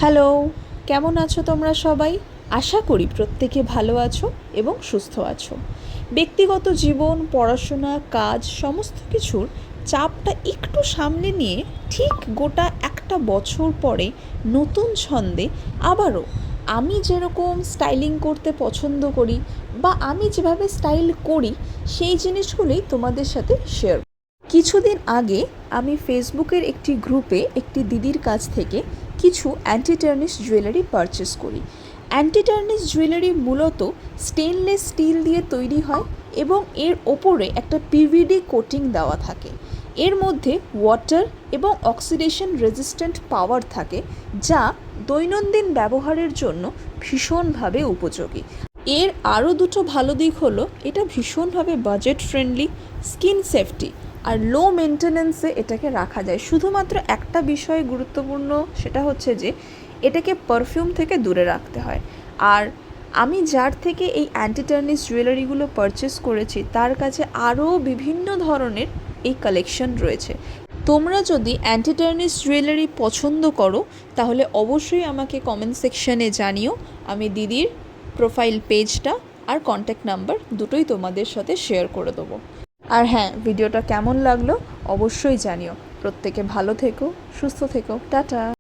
Hello, কেমন আছো তোমরা সবাই? আশা করি প্রত্যেকে ভালো আছো এবং সুস্থ আছো। ব্যক্তিগত জীবন, পড়াশোনা, কাজ সমস্ত কিছুর চাপটা একটু সামলে নিয়ে ঠিক গোটা একটা বছর পরে নতুন ছন্দে আবারও আমি যেরকম স্টাইলিং করতে পছন্দ করি বা আমি যেভাবে স্টাইল করি সেই জিনিসগুলোই তোমাদের সাথে শেয়ার। কিছুদিন আগে আমি ফেসবুকের একটি গ্রুপে একটি দিদির কাছ থেকে কিছু অ্যান্টি টার্নিশ জুয়েলারি পারচেস করি। অ্যান্টি টার্নিশ জুয়েলারি মূলত স্টেনলেস স্টিল দিয়ে তৈরি হয় এবং এর ওপরে একটা পিভিডি কোটিং দেওয়া থাকে। এর মধ্যে ওয়াটার এবং অক্সিডেশন রেজিস্ট্যান্ট পাওয়ার থাকে, যা দৈনন্দিন ব্যবহারের জন্য ভীষণভাবে উপযোগী। এর আরও দুটো ভালো দিক হলো এটা ভীষণভাবে বাজেট ফ্রেন্ডলি, স্কিন সেফটি আর লো মেনটেন্যান্সে এটাকে রাখা যায়। শুধুমাত্র একটা বিষয় গুরুত্বপূর্ণ, সেটা হচ্ছে যে এটাকে পারফিউম থেকে দূরে রাখতে হয়। আর আমি যার থেকে এই অ্যান্টি টার্নিশ জুয়েলারিগুলো পারচেস করেছি তার কাছে আরও বিভিন্ন ধরনের এই কালেকশন রয়েছে। তোমরা যদি অ্যান্টি টার্নিশ জুয়েলারি পছন্দ করো তাহলে অবশ্যই আমাকে কমেন্ট সেকশানে জানিও। আমি দিদির প্রোফাইল পেজটা আর কন্ট্যাক্ট নাম্বার দুটোই তোমাদের সাথে শেয়ার করে দেবো। আর হ্যাঁ, ভিডিওটা কেমন লাগলো অবশ্যই জানিও। প্রত্যেকে ভালো থেকো, সুস্থ থেকো, টাটা।